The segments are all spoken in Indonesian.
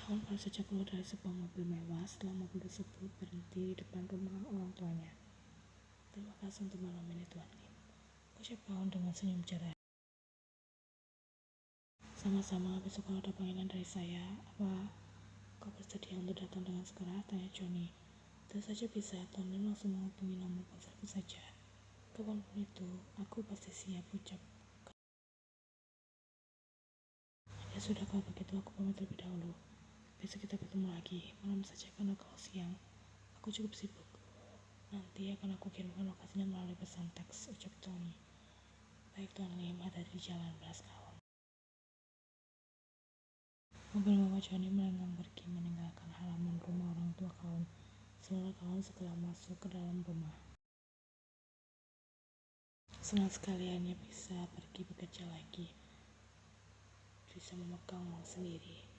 Taman baru saja keluar dari sebuah mobil mewah setelah mobil tersebut berhenti di depan rumah orang tuanya. "Terima kasih untuk malam ini, Tuan Lim," ucap Kaun dengan senyum cerah. "Sama-sama, besok kalau ada panggilan dari saya, apa kau bersedia untuk datang dengan segera?" tanya Johnny. "Tentu saja bisa," Tuan Lim langsung menghubungi nomor ponselku saja. "Kapanpun itu, aku pasti siap," ucap. "Ya sudah, kalau begitu aku pamit terlebih dahulu. Besok kita bertemu lagi, malam saja karena kalau siang aku cukup sibuk. Nanti akan aku kirimkan lokasinya melalui pesan teks," ucap Tony. "Baik Tuan Lim, hati-hati di jalan," balas Kaun. Mobil mewah Johnny melenggang pergi meninggalkan halaman rumah orang tua Kaun. Setelah Kaun segera masuk ke dalam rumah. Senang sekali akhirnya bisa pergi bekerja lagi, bisa memegang uang sendiri.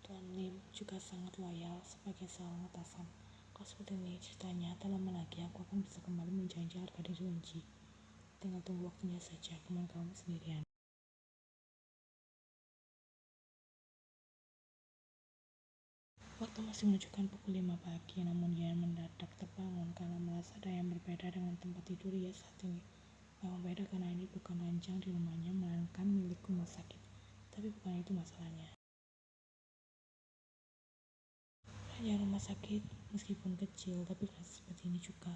Tuan Lim juga sangat loyal sebagai seorang atasan. Kalau seperti ini ceritanya, tak lama lagi aku akan bisa kembali menjanji harga diri Wenji. Tinggal tunggu waktunya saja, kemana kamu sendirian. Waktu masih menunjukkan pukul 5 pagi, namun Yan mendadak terbangun karena merasa ada yang berbeda dengan tempat tidur dia saat ini. Memang beda karena ini bukan ranjang di rumahnya, melainkan milik rumah sakit. Tapi bukan itu masalahnya. Ranjang rumah sakit meskipun kecil, tapi kerasa seperti ini juga.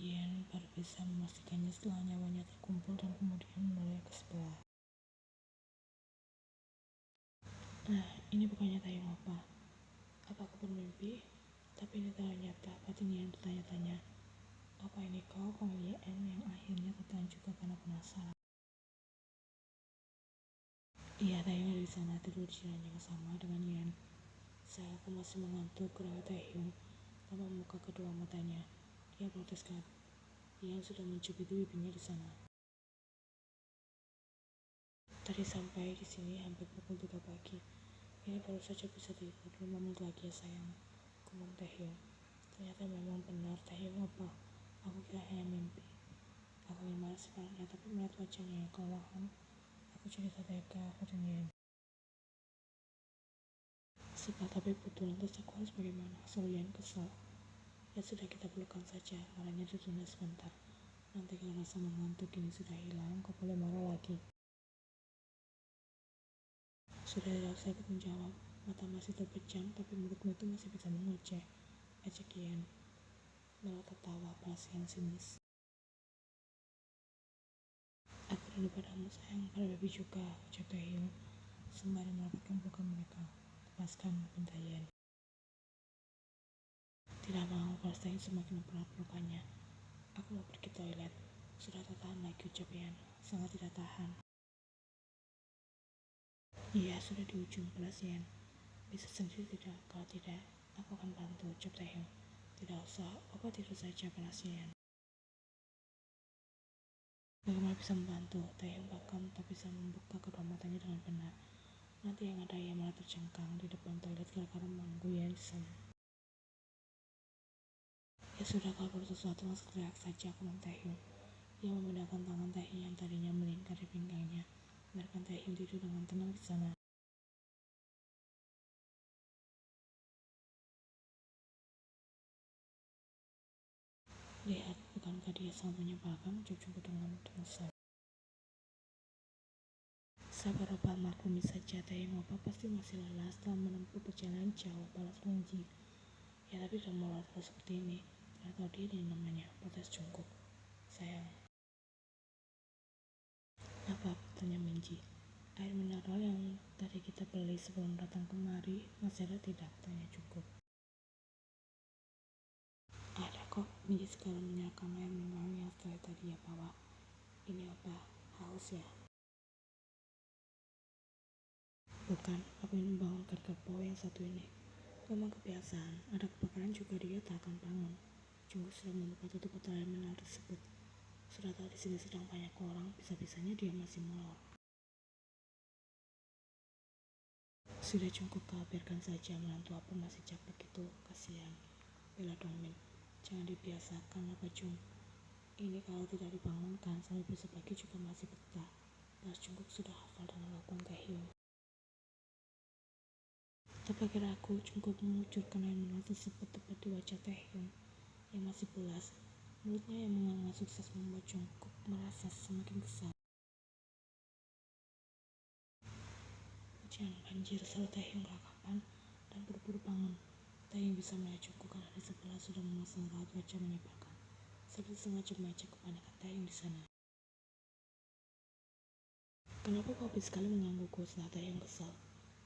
Yan baru bisa memastikannya setelah nyawanya terkumpul dan kemudian menoleh ke sebelah. Nah, ini bukannya Taeyong apa? Apa aku bermimpi? Tapi ini terlalu nyata, batin Yan bertanya-tanya. Apa ini kau, panggil Yan yang akhirnya tertahan juga karena penasaran. Iya, Taeyong ada di sana, tidur di ranjang yang sama dengan Yan. Saat aku masih mengantuk, gerak Taeyong tanpa membuka kedua matanya. Dia proteskan. Yan sudah mencubit pipinya di sana. Tadi sampai di sini hampir pukul 3 pagi. Ini baru saja bisa tidur 5 menit lagi ya sayang, gumam Taeyong. Ternyata memang benar Taeyong apa? Aku kira hanya mimpi. Aku ingin marah sebenarnya, tapi melihat wajahnya yang kelelahan, aku jadi tak tega, kata Yan. Sebab tapi betul, lantas aku harus bagaimana? Seru Yan kesal. Ya sudah, kita pelukan saja, marahnya ditunda sebentar. Nanti kalau rasa mengantuk ini sudah hilang, kau boleh marah lagi. Sudah, tidak usah ikut menjawab. Mata masih terpejam, tapi mulutmu itu masih bisa mengoceh, ajak Yan. Malah tertawa perasaan sinis. Aku rindu padamu sayang, pada baby juga, ucap Taeyong sembari merapatkan pelukan mereka. Lepaskan, pinta Yan. Tidak mau, balas Taeyong semakin berat pelukannya. Aku mau pergi toilet. Sudah tak tahan lagi, ucap Yan. Sangat tidak tahan. Iya, sudah di ujung, balas Yan. Bisa sendiri tidak? Kalau tidak, aku akan bantu, ucap Taeyong. Tidak usah, Papa tidur saja, balas Yan. Bagaimana bisa membantu? Taeyong bahkan tak bisa membuka kedua matanya dengan benar. Nanti yang ada ia malah tercengkang di depan toilet gara-gara mengganggu Yan di sana. Ya sudah, kalau perlu sesuatu langsung teriak saja, kemang Taeyong. Ia memindahkan tangan Taeyong yang tadinya melingkar di pinggangnya, biarkan Taeyong tidur dengan tenang di sana. Lihat, bukankah dia sangat menyebalkan, ucap Jungkook dengan sabar. Sabar opa, maklumi saja, Taeyong opa pasti masih lelah setelah menempuh perjalanan jauh, balas Wenji. Ya tapi sudah mulai terus seperti ini. Tidak tahu diri namanya, protes Jungkook. Sayang. Apa? Tanya Minji. Air mineral yang tadi kita beli sebelum datang kemari masih ada tidak? Tanya Jungkook. Ada kok, Minji segera menyalakan air mineral yang setelah tadi ya bawa. Ini apa? Haus ya? Bukan, aku ingin membangunkan kerbau yang satu ini. Memang kebiasaan, ada kebakaran juga dia tak akan bangun. Jungkook sudah membuka tutup botol air mineral tersebut. Sudah tahu di sini sedang banyak orang, bisa-bisanya dia masih molor. Sudah Jungkook, kau biarkan saja menantu apa masih capek itu, kasihan. Bela Dongmin, jangan dibiasakan apa Jung. Ini kalau tidak dibangunkan sampai besok pagi juga masih betah. Balas Jungkook sudah hafal dengan lakukan Taeyong. Perkiraku Jungkook mengucurkan air mata tersebut tepat di wajah Taehyung yang masih pulas. Mulutnya yang menganga sukses membuat Jungkook merasa semakin kesal. Jangan banjir, seru Taehyung kelakapan dan buru-buru bangun. Taehyung bisa melihat Jungkook karena di sebelah sudah memasang raut wajah menyebalkan. Seperti sengaja mengajak kepanikan Taehyung di sana. Kenapa kau habis sekali menggangguku? Setelah Taehyung kesal.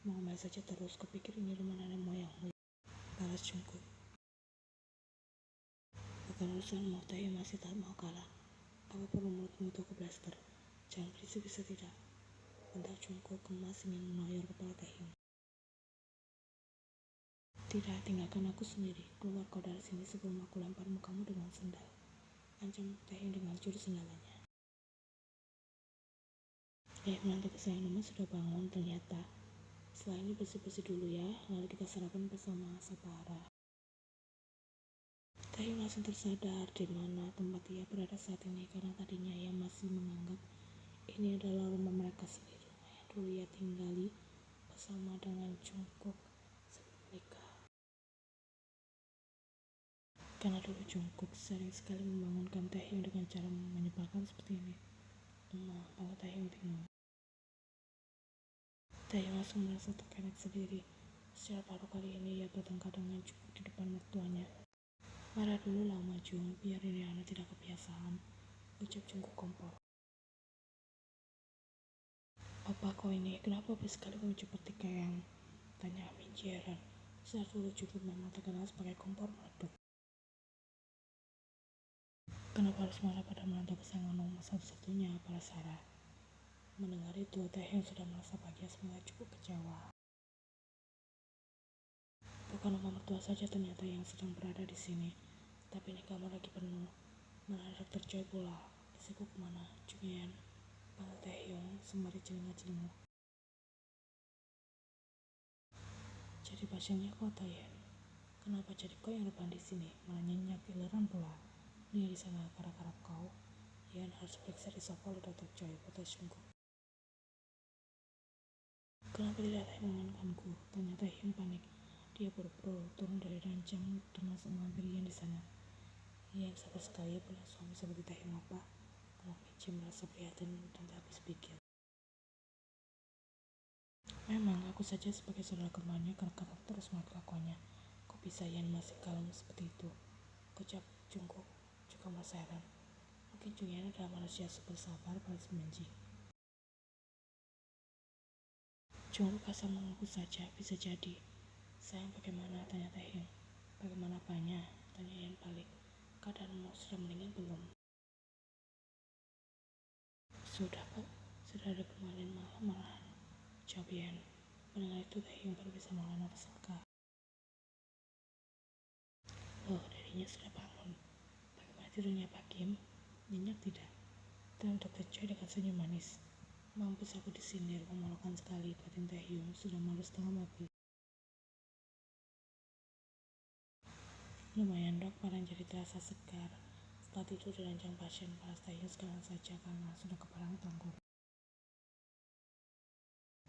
Mau kembali saja terus, kupikir ini rumah nenek moyangmu. Balas Jungkook. Bukan urusanmu, Taehyung masih tak mau kalah. Apa perlu mulutmu itu ke blaster? Jangan berisik bisa tidak? Bentak Jungkook kemas ingin menoyor kepala Taehyung. Tidak, tinggalkan aku sendiri. Keluar kau dari sini sebelum aku lempar mukamu dengan sendal. Ancam Taehyung dengan jurus sendalanya. Menantu kesayangan Mama sudah bangun ternyata. Setelah ini bersih-bersih dulu ya, lalu kita sarapan bersama Sapara. Taehyung langsung tersadar di mana tempat ia berada saat ini karena tadinya ia masih menganggap ini adalah rumah mereka sendiri, rumah yang dulu ia tinggali bersama dengan Jungkook sebelum menikah. Karena dulu Jungkook sering sekali membangunkan Taehyung dengan cara menyebalkan seperti ini. Kalau Taehyung bingung. Taehyung langsung merasa terkenek sendiri. Secara baru kali ini ia bertengkar dengan Jungkook di depan mertuanya. Marah dulu lah Jung, biar Rihanna tidak kebiasaan, ucap Jungkook kompor. Apa kau ini, kenapa habis sekali kamu seperti Kayang? Tanya Minji heran. Saat dulu Jungkook memang terkenal sebagai kompor meletup. Kenapa harus marah pada menantu kesayangan nomor satu-satunya, para Sarah? Mendengar itu, Taehyung sudah merasa bahagia sebenarnya cukup kecewa. Bukan rumah mertua saja ternyata yang sedang berada di sini, tapi ini kamar lagi penuh. Mana Dr. Choi pula? Istriku kemana? Jungyeon, panggil Taehyung sembari celingak-celinguk. Jadi pasiennya kau Taehyung. Kenapa jadi kau yang rebahan di sini? Malah nyenyak giliran pula. Dia di sana karap-karap kau. Yeon harus periksa di sofa oleh Dr. Choi, protes Jungkook. Kenapa tidak mengamankanku? Tanya Taehyung panik. Dia buru-buru turun dari ranjang termasuk mengambil Yeon di sana. Yeon sabar sekali punya suami seperti Taehyung apa? Kalau Minji merasa prihatin dan tak habis pikir. Memang aku saja sebagai saudara kembarnya karena terus melihat kelakuannya. Kok bisa Yeon masih kalem seperti itu? Ucap Jungkook juga merasa heran. Mungkin Jungyeon adalah manusia super sabar pada Minji. Jungkook asal mengaku saja, bisa jadi. Sayang bagaimana? Tanya Taehyung. Bagaimana apanya? Tanya Yeon balik. Keadaanmu sudah meninggal belum? Sudah kok, sudah ada kemarin malahan. Jawab Yeon. Mendengar itu Taehyung baru bisa mengelola nafas lega. Oh, dirinya sudah bangun. Bagaimana tidurnya Pak Kim? Nyenyak tidak? Tanya Dr. Choi dengan senyum manis. Mampus aku disindir, memalukan sekali. Batin Taehyung sudah malu setengah mati. Lumayan dok, badan jadi terasa segar. Setelah tidur di ranjang pasien, paras Taehyung sekarang saja karena sudah kepalang tangguh.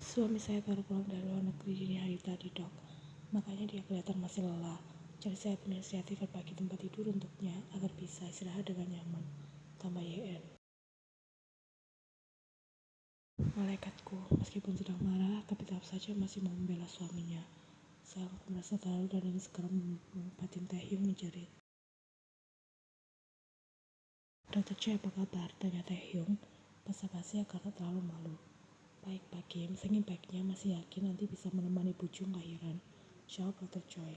Suami saya baru pulang dari luar negeri dini hari tadi dok, makanya dia kelihatan masih lelah. Jadi saya berinisiatif berbagi tempat tidur untuknya agar bisa istirahat dengan nyaman. Tambah YN. Malaikatku, meskipun sudah marah, tapi tetap saja masih mau membela suaminya. Saya merasa terlalu dan ingin segera membatin Taehyung menjerit. Dr. Choi apa kabar? Tanya Taehyung, basa-basi karena terlalu malu. Baik Pak Kim, saking baiknya masih yakin nanti bisa menemani Bujung lahiran. Jawab Dr. Choi.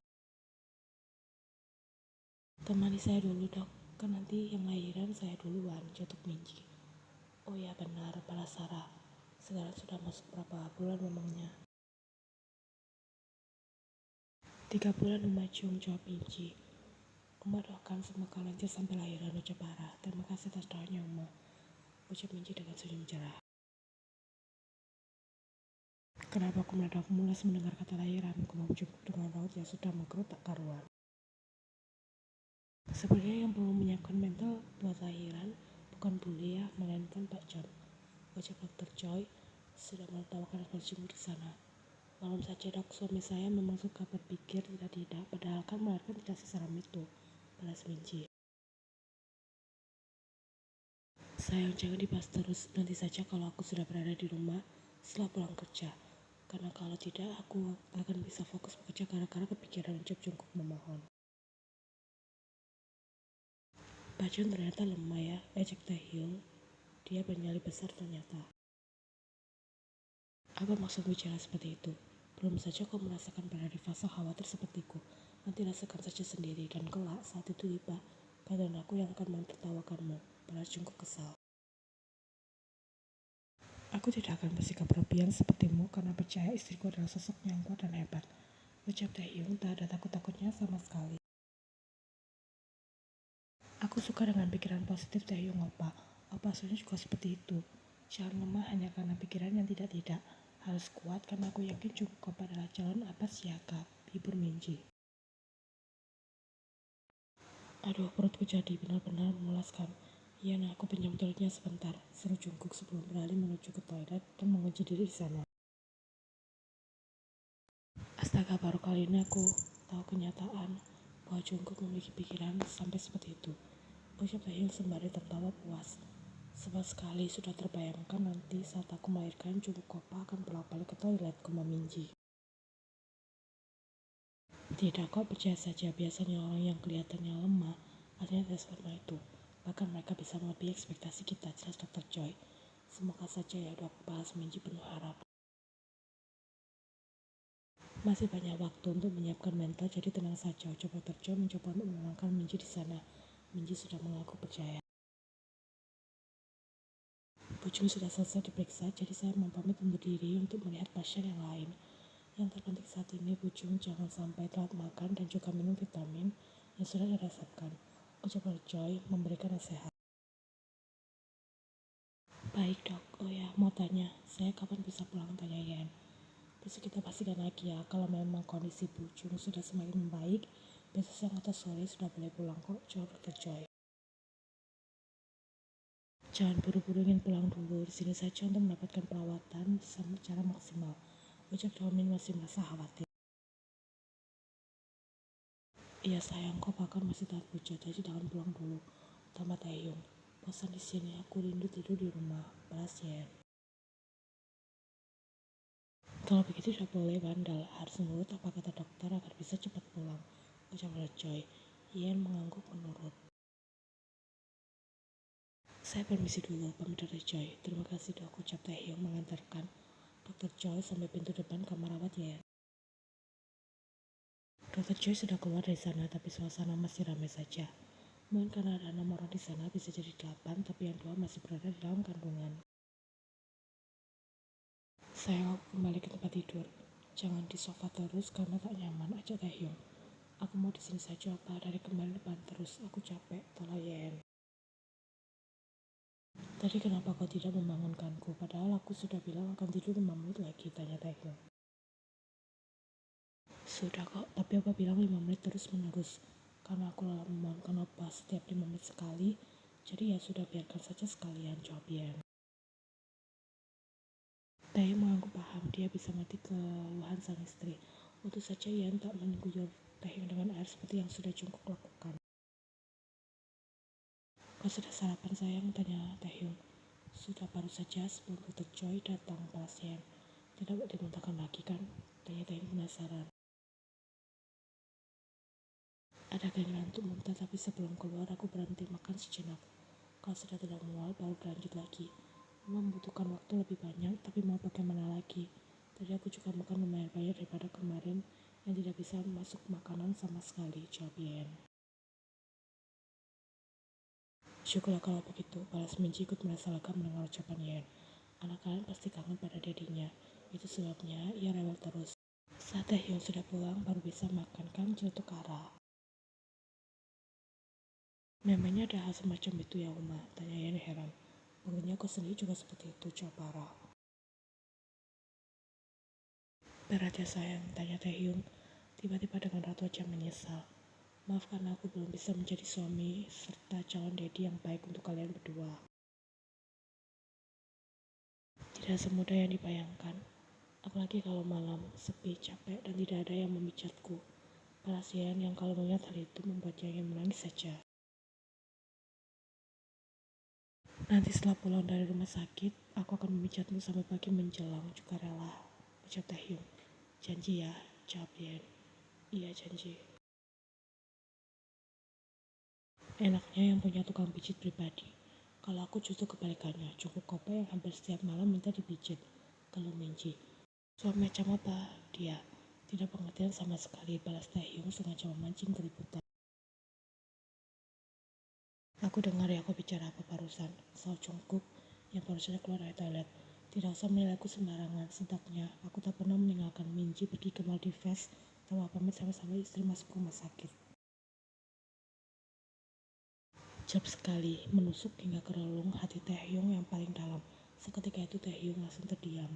Temani saya dulu dok, kan nanti yang lahiran saya duluan, jatuh Minji. Oh ya benar, balas Sarah. Sekarang sudah masuk berapa bulan memangnya? 3 bulan Uma Jung, jawab Minji. Uma doakan semoga lancar sampai lahiran, ucap Farah. Terima kasih atas doanya Uma, ucap Minji dengan senyum cerah. Kenapa aku mendadak mulas mendengar kata lahiran? Gumam Jungkook dengan raut yang sudah mengkerut tak karuan. Sebenarnya yang perlu menyiapkan mental buat lahiran bukan bule ya, melainkan Pak John, ucap Dr. Choi sudah menertawakan akan Jungkook di sana. Maklum saja dok, suami saya memang suka berpikir tidak, padahal kan melahirkan tidak seseram itu, balas Minji. Sayang, jangan dibahas terus, nanti saja kalau aku sudah berada di rumah setelah pulang kerja. Karena kalau tidak, aku akan bisa fokus bekerja gara-gara kepikiran ucap Jungkook memohon. Bajun ternyata lemah ya, ejek Taehyung. Dia bernyali besar ternyata. Apa maksud bicara seperti itu? Belum saja kau merasakan berada di fase khawatir sepertiku. Nanti rasakan saja sendiri dan kelak saat itu tiba, badan aku yang akan mentertawakanmu. Balas Jungkook kesal. Aku tidak akan bersikap berlebihan sepertimu karena percaya istriku adalah sosok yang kuat dan hebat. Ucap Taehyung tak ada takut-takutnya sama sekali. Aku suka dengan pikiran positif Taehyung opa. Opa aslinya juga seperti itu. Jangan lemah hanya karena pikiran yang tidak-tidak. Harus kuat karena aku yakin Jungkook opa adalah calon apa siaga. Hibur Minji. Aduh, perutku jadi benar-benar memulaskan. Iya nah, aku pinjam toiletnya sebentar. Seru Jungkook sebelum beralih menuju ke toilet dan mengunci diri di sana. Astaga, baru kali ini aku tahu kenyataan bahwa Jungkook memiliki pikiran sampai seperti itu. Ucap Taehyung sembari tertawa puas. Sebab sekali sudah terbayangkan nanti saat aku melahirkan Jungkook opa akan bolak-balik ke toilet, koma Minji. Tidak kok, percaya saja, biasanya orang yang kelihatannya lemah artinya tidak selemah itu. Bahkan mereka bisa melebihi ekspektasi kita, jelas Dr. Choi. Semoga saja ya dok, balas Minji penuh harap. Masih banyak waktu untuk menyiapkan mental, jadi tenang saja. Ucap Dr. Choi mencoba untuk menenangkan Minji di sana. Minji sudah mengaku percaya. Pucung sudah selesai diperiksa, jadi saya mau pamit undur diri untuk melihat pasien yang lain. Yang terpenting saat ini, Pucung jangan sampai telat makan dan juga minum vitamin yang sudah diresepkan. Ucap Dr. Choi memberikan nasihat. Baik dok, oh ya mau tanya, saya kapan bisa pulang, tanya Yen. Besok kita pastikan lagi ya, kalau memang kondisi Pucung sudah semakin membaik, besok siang atau sore sudah boleh pulang kok, jawab Dr. Choi. Jangan buru-buru ingin pulang dulu, di sini saja untuk mendapatkan perawatan secara maksimal. Ucap Domin masih merasa khawatir. Iya sayang, kok bahkan masih tahap hujat, jadi jangan pulang dulu. Tambah Taehyung. Bosan di sini, aku rindu tidur di rumah. Balas Yen. Kalau begitu tidak boleh bandal, harus menurut apa kata dokter agar bisa cepat pulang. Ucap Choi. Yen mengangguk menurut. Saya permisi dulu, pamit Dr. Choi. Terima kasih dok, ucap Taehyung mengantarkan Dr. Choi sampai pintu depan kamar rawat Yen. Dr. Choi sudah keluar dari sana, tapi suasana masih ramai saja. Mungkin karena ada 6 orang di sana bisa jadi 8, tapi yang 2 masih berada di dalam kandungan. Saya kembali ke tempat tidur. Jangan di sofa terus karena tak nyaman, ajak Taehyung. Aku mau di sini saja, apa dari kemarin depan terus. Aku capek, tolak Yen. Tadi kenapa kau tidak membangunkanku? Padahal aku sudah bilang akan tidur 5 menit lagi, tanya Taehyung. Sudah kok, tapi Opa bilang 5 menit terus menerus. Karena aku lelah membangunkan Opa setiap 5 menit sekali, jadi ya sudah biarkan saja sekalian, jawab Yen. Taehyung mengaku paham, dia bisa mati keluhan sang istri. Untung saja Yen tak mengguyur Taehyung dengan air seperti yang sudah Jungkook lakukan. Kau sudah sarapan sayang, tanya Taehyung. Sudah, baru saja sebelum Dr. Choi datang, balas Yen. Tidak dimuntahkan lagi kan? Tanya Taehyung penasaran. Ada keinginan untuk muntah, tapi sebelum keluar aku berhenti makan sejenak. Kalau sudah tidak mual, baru berlanjut lagi. Membutuhkan waktu lebih banyak, tapi mau bagaimana lagi. Tadi aku juga makan lumayan banyak daripada kemarin yang tidak bisa masuk makanan sama sekali, jawab Yen. Syukurlah kalau begitu, balas Minji ikut merasa lega mendengar ucapan Yen. Anak kalian pasti kangen pada dedinya, itu sebabnya ia rewel terus. Saat Taehyung sudah pulang, baru bisa makan kan celetuk Kara. Memangnya ada hal semacam itu ya Uma, tanya Yen heran. Mungkinnya kau sendiri juga seperti itu, jawab Kara. Berat ya sayang, tanya Taehyung, tiba-tiba dengan raut wajah menyesal. Maaf karena aku belum bisa menjadi suami serta calon daddy yang baik untuk kalian berdua. Tidak semudah yang dibayangkan. Apalagi kalau malam, sepi, capek, dan tidak ada yang memijatku. Perasaan yang kalau melihat hal itu membuatnya ingin menangis saja. Nanti setelah pulang dari rumah sakit, aku akan memijatmu sampai pagi menjelang juga rela. Ucap Taehyung. Janji ya, jawab Yen. Iya janji. Enaknya yang punya tukang pijit pribadi. Kalau aku justru kebalikannya, cukup Kope yang hampir setiap malam minta dipijit. Kalau Minji. Suami macam apa? Dia. Tidak pengertian sama sekali, balas Taehyung sengaja memancing keributan. Aku dengar ya kau bicara apa barusan, Sao Jungkook yang baru saja keluar dari toilet. Tidak usah menilaiku sembarangan, sedapnya aku tak pernah meninggalkan Minji pergi ke Maldives tanpa pamit sama istri masuk rumah sakit. Jap sekali, menusuk hingga ke relung hati Taehyung yang paling dalam. Seketika itu Taehyung langsung terdiam.